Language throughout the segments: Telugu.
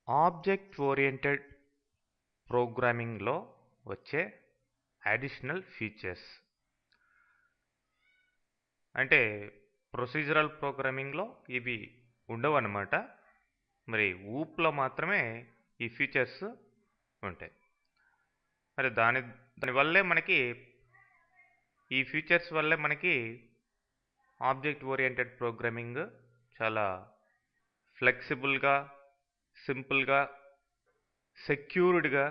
ఆబ్జెక్ట్ ఓరియంటెడ్ ప్రోగ్రామింగ్లో వచ్చే అడిషనల్ ఫీచర్స్ అంటే ప్రొసీజరల్ ప్రోగ్రామింగ్లో ఇవి ఉండవు అన్నమాట. మరి ఊప్లో మాత్రమే ఈ ఫీచర్స్ ఉంటాయి. మరి దానివల్లే మనకి ఈ ఫీచర్స్ వల్లే మనకి ఆబ్జెక్ట్ ఓరియంటెడ్ ప్రోగ్రామింగ్ చాలా ఫ్లెక్సిబుల్గా, సింపుల్గా, సెక్యూర్డ్గా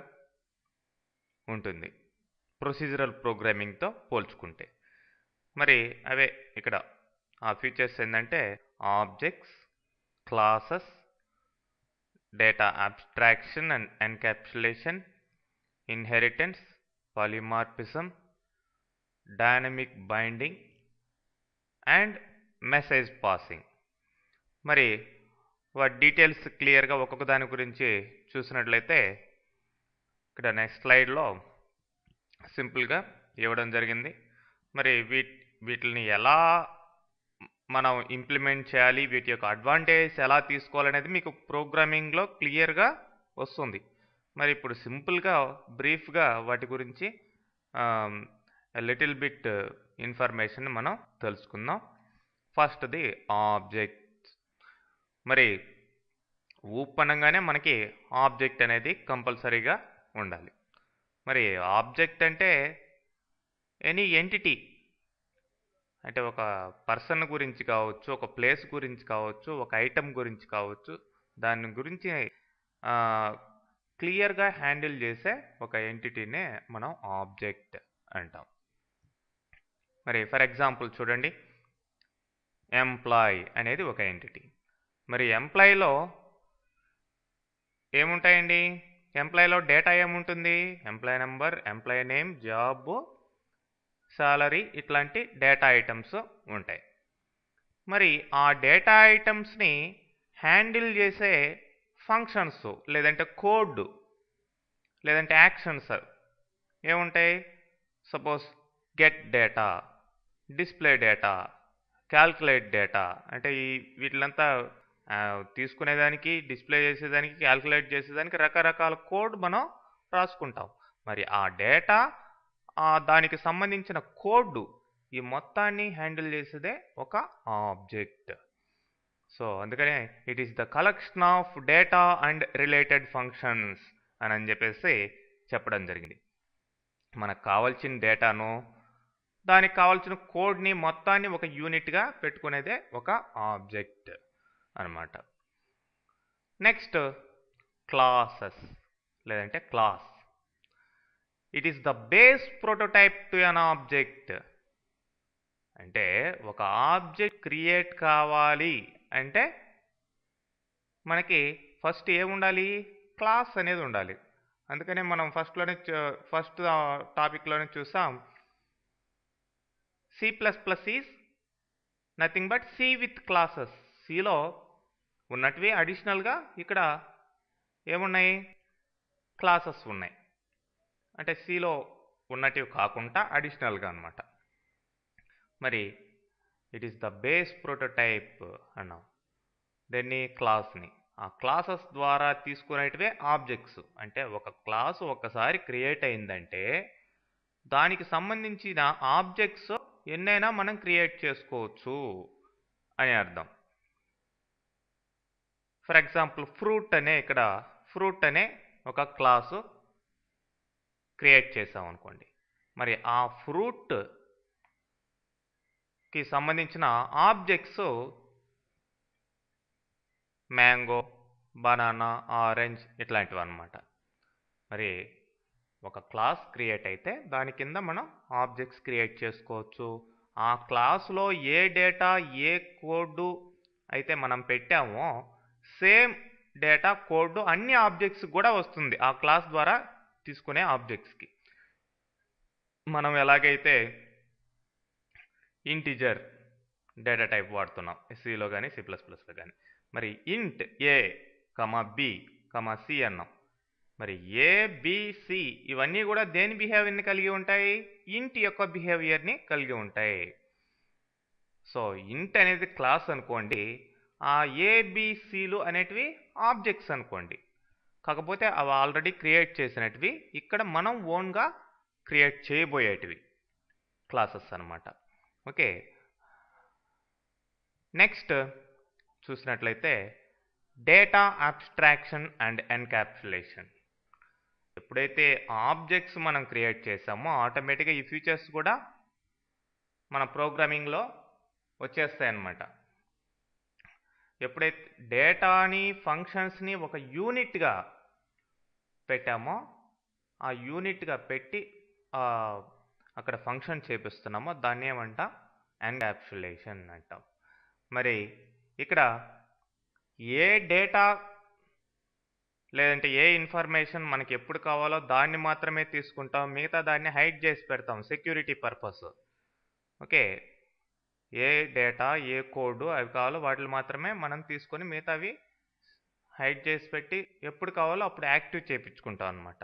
ఉంటుంది ప్రొసీజరల్ ప్రోగ్రామింగ్తో పోల్చుకుంటే. మరి అవే ఇక్కడ ఆ ఫీచర్స్ ఏంటంటే objects, classes, data abstraction and encapsulation, inheritance, polymorphism, dynamic binding and message passing. మరి వాటి డీటెయిల్స్ క్లియర్గా ఒక్కొక్క దాని గురించి చూసినట్లయితే ఇక్కడ నెక్స్ట్ స్లైడ్లో సింపుల్గా ఇవ్వడం జరిగింది. మరి వీటిని ఎలా మనం ఇంప్లిమెంట్ చేయాలి, వీటి యొక్క అడ్వాంటేజ్ ఎలా తీసుకోవాలనేది మీకు ప్రోగ్రామింగ్లో క్లియర్గా వస్తుంది. మరి ఇప్పుడు సింపుల్గా బ్రీఫ్గా వాటి గురించి లిటిల్ బిట్ ఇన్ఫర్మేషన్ మనం తెలుసుకుందాం. ఫస్ట్ది ఆబ్జెక్ట్. మరి ఊప్ అనగానే మనకి ఆబ్జెక్ట్ అనేది కంపల్సరీగా ఉండాలి. మరి ఆబ్జెక్ట్ అంటే ఎనీ ఎంటిటీ, అంటే ఒక పర్సన్ గురించి కావచ్చు, ఒక ప్లేస్ గురించి కావచ్చు, ఒక ఐటమ్ గురించి కావచ్చు, దాని గురించి క్లియర్గా హ్యాండిల్ చేసే ఒక ఎంటిటీనే మనం ఆబ్జెక్ట్ అంటాం. మరి ఫర్ ఎగ్జాంపుల్ చూడండి, ఎంప్లాయ్ అనేది ఒక ఎంటిటీ. మరి ఎంప్లాయ్లో ఏముంటాయండి? ఎంప్లాయ్లో డేటా ఏముంటుంది? Employee number, employee name, job, salary, ఇట్లాంటి డేటా ఐటమ్స్ ఉంటాయి. మరి ఆ డేటా ఐటమ్స్ని హ్యాండిల్ చేసే ఫంక్షన్స్ లేదంటే కోడ్ లేదంటే యాక్షన్స్ ఏముంటాయి? Suppose get data, display data, calculate data. అంటే వీటిలంతా తీసుకునేదానికి, డిస్ప్లే చేసేదానికి, క్యాల్కులేట్ చేసేదానికి రకరకాల కోడ్ మనం రాసుకుంటాం. మరి ఆ డేటా, దానికి సంబంధించిన కోడ్, ఈ మొత్తాన్ని హ్యాండిల్ చేసేదే ఒక ఆబ్జెక్ట్. సో అందుకనే it is the collection of data and related functions అని చెప్పేసి చెప్పడం జరిగింది. మనకు కావాల్సిన డేటాను, దానికి కావాల్సిన కోడ్ని మొత్తాన్ని ఒక యూనిట్గా పెట్టుకునేదే ఒక ఆబ్జెక్ట్ అన్నమాట. నెక్స్ట్ క్లాసెస్ లేదంటే class. It is the base prototype to an object. అంటే ఒక ఆబ్జెక్ట్ క్రియేట్ కావాలి అంటే మనకి ఫస్ట్ ఏముండాలి? క్లాస్ అనేది ఉండాలి. అందుకనే మనం ఫస్ట్ టాపిక్లోనే చూసాం, C++ is nothing but C with classes. సిలో ఉన్నటివి అడిషనల్గా ఇక్కడ ఏమున్నాయి? క్లాసెస్ ఉన్నాయి. అంటే సిలో ఉన్నటివి కాకుండా అడిషనల్గా అన్నమాట. మరి it is the base prototype అన్నాం దీన్ని, క్లాస్ని. ఆ క్లాసెస్ ద్వారా తీసుకునేటివే ఆబ్జెక్ట్స్. అంటే ఒక క్లాసు ఒక్కసారి క్రియేట్ అయిందంటే దానికి సంబంధించిన ఆబ్జెక్ట్స్ ఎన్నైనా మనం క్రియేట్ చేసుకోవచ్చు అని అర్థం. ఫర్ ఎగ్జాంపుల్ ఫ్రూట్ అనే ఒక క్లాసు క్రియేట్ చేసాం అనుకోండి. మరి ఆ ఫ్రూట్కి సంబంధించిన ఆబ్జెక్ట్స్ మ్యాంగో, బనానా, ఆరెంజ్ ఇట్లాంటివి అన్నమాట. మరి ఒక క్లాస్ క్రియేట్ అయితే దాని కింద మనం ఆబ్జెక్ట్స్ క్రియేట్ చేసుకోవచ్చు. ఆ క్లాస్లో ఏ డేటా, ఏ కోడ్ అయితే మనం పెట్టామో సేమ్ డేటా, కోడ్ అన్ని ఆబ్జెక్ట్స్ కూడా వస్తుంది ఆ క్లాస్ ద్వారా తీసుకునే ఆబ్జెక్ట్స్కి. మనం ఎలాగైతే ఇంటిజర్ డేటా టైప్ వాడుతున్నాం సిలో కానీ C++లో కానీ. మరి ఇంట్ ఏ, బి, సి అన్నాం. మరి ఏ, బి, సి ఇవన్నీ కూడా దేని బిహేవియర్ని కలిగి ఉంటాయి? ఇంట్ యొక్క బిహేవియర్ని కలిగి ఉంటాయి. సో ఇంట్ అనేది క్లాస్ అనుకోండి, ఆ ఏబిసిలు అనేటివి ఆబ్జెక్ట్స్ అనుకోండి. కాకపోతే అవి ఆల్రెడీ క్రియేట్ చేసినటివి, ఇక్కడ మనం ఓన్గా క్రియేట్ చేయబోయేటివి క్లాసెస్ అన్నమాట. ఓకే, నెక్స్ట్ చూసినట్లయితే డేటా అబ్స్ట్రాక్షన్ అండ్ ఎన్క్యాప్సులేషన్. ఎప్పుడైతే ఆబ్జెక్ట్స్ మనం క్రియేట్ చేసామో ఆటోమేటిక్గా ఈ ఫీచర్స్ కూడా మన ప్రోగ్రామింగ్లో వచ్చేస్తాయి అన్నమాట. ఎప్పుడైతే డేటాని ఫంక్షన్స్ని ఒక యూనిట్గా పెట్టామో ఆ యూనిట్గా పెట్టి అక్కడ ఫంక్షన్ చేపిస్తున్నామో దాన్ని ఏమంటాం? ఎన్క్యాప్సులేషన్ అంటాం. మరి ఇక్కడ ఏ డేటా లేదంటే ఏ ఇన్ఫర్మేషన్ మనకి ఎప్పుడు కావాలో దాన్ని మాత్రమే తీసుకుంటాం, మిగతా దాన్ని హైడ్ చేసి పెడతాం సెక్యూరిటీ పర్పస్. ఓకే, ఏ డేటా ఏ కోడ్ అవి కావాలో వాటిని మాత్రమే మనం తీసుకొని మిగతావి హైడ్ చేసి పెట్టి ఎప్పుడు కావాలో అప్పుడు యాక్టివ్ చేయించుకుంటాం అనమాట.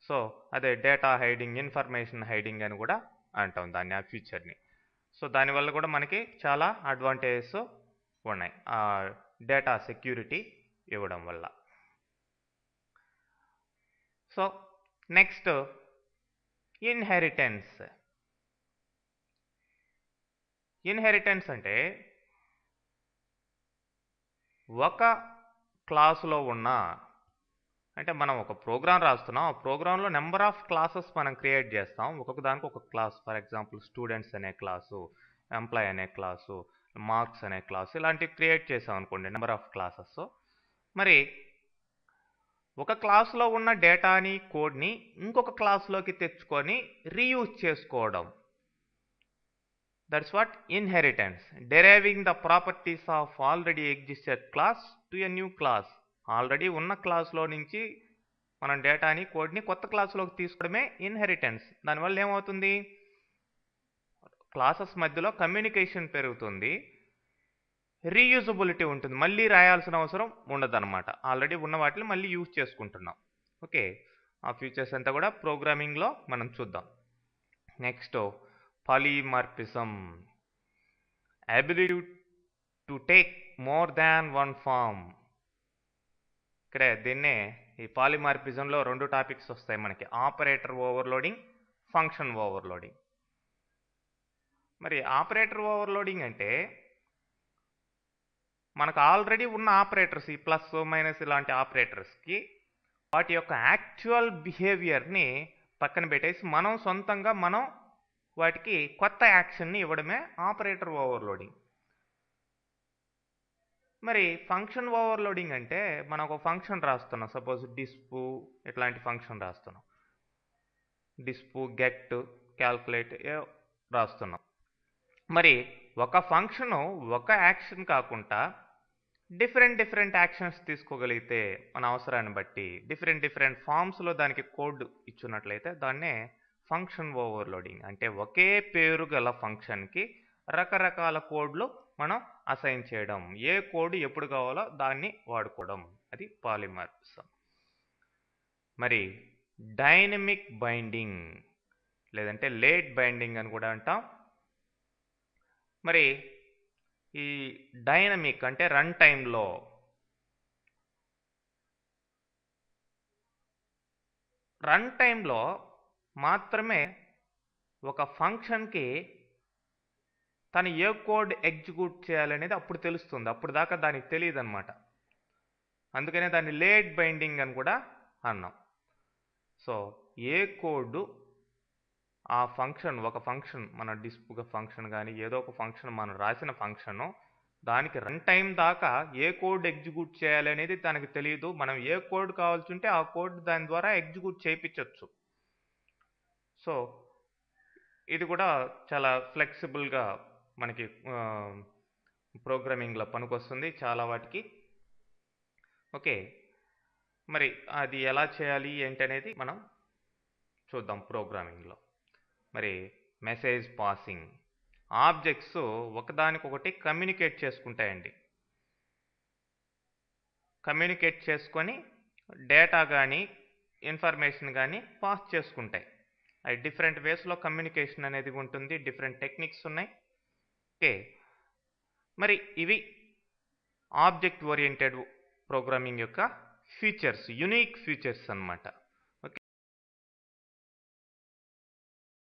సో అదే డేటా హైడింగ్, ఇన్ఫర్మేషన్ హైడింగ్ అని కూడా అంటాం దాన్ని, ఆ ఫీచర్ని. సో దానివల్ల కూడా మనకి చాలా అడ్వాంటేజెస్ ఉన్నాయి ఆ డేటా సెక్యూరిటీ ఇవ్వడం వల్ల. So next inheritance. ఇన్హెరిటెన్స్ అంటే ఒక క్లాసులో ఉన్న, అంటే మనం ఒక ప్రోగ్రామ్ రాస్తున్నాం, ఆ ప్రోగ్రాంలో నెంబర్ ఆఫ్ క్లాసెస్ మనం క్రియేట్ చేస్తాం. ఒక్కొక్క దానికి ఒక క్లాస్, ఫర్ ఎగ్జాంపుల్ స్టూడెంట్స్ అనే క్లాసు, ఎంప్లాయ్ అనే క్లాసు, మార్క్స్ అనే క్లాసు, ఇలాంటివి క్రియేట్ చేసాం అనుకోండి, నెంబర్ ఆఫ్ క్లాసెస్. మరి ఒక క్లాస్లో ఉన్న డేటాని కోడ్ని ఇంకొక క్లాస్లోకి తెచ్చుకొని రీయూజ్ చేసుకోవడం, that's what inheritance. డెరైవింగ్ the properties of already existed class to a new class. Already ఉన్న క్లాస్లో నుంచి మనం డేటాని కోడ్ని కొత్త క్లాస్లోకి తీసుకోవడమే ఇన్హెరిటెన్స్. దానివల్ల ఏమవుతుంది? క్లాసెస్ మధ్యలో కమ్యూనికేషన్ పెరుగుతుంది, రీయూజబిలిటీ ఉంటుంది, మళ్ళీ రాయాల్సిన అవసరం ఉండదన్నమాట. ఆల్రెడీ ఉన్న వాటిని మళ్ళీ యూజ్ చేసుకుంటున్నాం. ఓకే, ఆ ఫీచర్స్ అంతా కూడా ప్రోగ్రామింగ్లో మనం చూద్దాం. Next polymorphism. Ability to take more than one form. ఇక్కడే దీన్నే ఈ పాలిమార్ఫిజంలో 2 టాపిక్స్ వస్తాయి మనకి, ఆపరేటర్ ఓవర్లోడింగ్, ఫంక్షన్ ఓవర్లోడింగ్. మరి ఆపరేటర్ ఓవర్లోడింగ్ అంటే మనకు ఆల్రెడీ ఉన్న ఆపరేటర్స్, ఈ ప్లస్ మైనస్ ఇలాంటి ఆపరేటర్స్కి వాటి యొక్క యాక్చువల్ బిహేవియర్ని పక్కన పెట్టేసి మనం సొంతంగా మనం వాటికి కొత్త యాక్షన్ని ఇవ్వడమే ఆపరేటర్ ఓవర్లోడింగ్. మరి ఫంక్షన్ ఓవర్లోడింగ్ అంటే మనం ఒక ఫంక్షన్ రాస్తున్నాం, సపోజ్ డిస్పు ఇట్లాంటి ఫంక్షన్ రాస్తున్నాం, డిస్పు, గెట్, క్యాల్కులేట్ రాస్తున్నాం. మరి ఒక ఫంక్షను ఒక యాక్షన్ కాకుండా డిఫరెంట్ యాక్షన్స్ తీసుకోగలిగితే మన అవసరాన్ని బట్టి డిఫరెంట్ ఫామ్స్లో దానికి కోడ్ ఇచ్చున్నట్లయితే దాన్నే ఫంక్షన్ ఓవర్లోడింగ్. అంటే ఒకే పేరు గల ఫంక్షన్కి రకరకాల కోడ్లు మనం అసైన్ చేయడం, ఏ కోడ్ ఎప్పుడు కావాలో దాన్ని వాడుకోవడం, అది పాలిమార్ఫిజం. మరి డైనమిక్ బైండింగ్ లేదంటే లేట్ బైండింగ్ అని కూడా అంటాం. మరి ఈ డైనమిక్ అంటే రన్ టైంలో మాత్రమే ఒక ఫంక్షన్కి తను ఏ కోడ్ ఎగ్జిక్యూట్ చేయాలనేది అప్పుడు తెలుస్తుంది, అప్పుడు దాకా దానికి తెలియదు అనమాట. అందుకనే దాన్ని లేట్ బైండింగ్ అని కూడా అన్నాం. సో ఏ కోడ్ ఆ ఫంక్షన్, ఒక ఫంక్షన్ మన డిస్ప్లే ఫంక్షన్ కానీ ఏదో ఒక ఫంక్షన్ మనం రాసిన ఫంక్షను, దానికి రన్ టైం దాకా ఏ కోడ్ ఎగ్జిక్యూట్ చేయాలి అనేది దానికి తెలియదు. మనం ఏ కోడ్ కావాల్సి ఉంటే ఆ కోడ్ దాని ద్వారా ఎగ్జిక్యూట్ చేయించవచ్చు. సో ఇది కూడా చాలా ఫ్లెక్సిబుల్గా మనకి ప్రోగ్రామింగ్లో పనికొస్తుంది చాలా వాటికి. ఓకే, మరి అది ఎలా చేయాలి ఏంటనేది మనం చూద్దాం ప్రోగ్రామింగ్లో. మరి మెసేజ్ పాసింగ్. ఆబ్జెక్ట్స్ ఒకదానికొకటి కమ్యూనికేట్ చేసుకుంటాయండి. కమ్యూనికేట్ చేసుకొని డేటా కానీ ఇన్ఫర్మేషన్ కానీ పాస్ చేసుకుంటాయి. అది డిఫరెంట్ వేస్లో కమ్యూనికేషన్ అనేది ఉంటుంది, డిఫరెంట్ టెక్నిక్స్ ఉన్నాయి. ఓకే, మరి ఇవి ఆబ్జెక్ట్ ఓరియంటెడ్ ప్రోగ్రామింగ్ యొక్క ఫీచర్స్, యునిక్ ఫీచర్స్ అన్నమాట.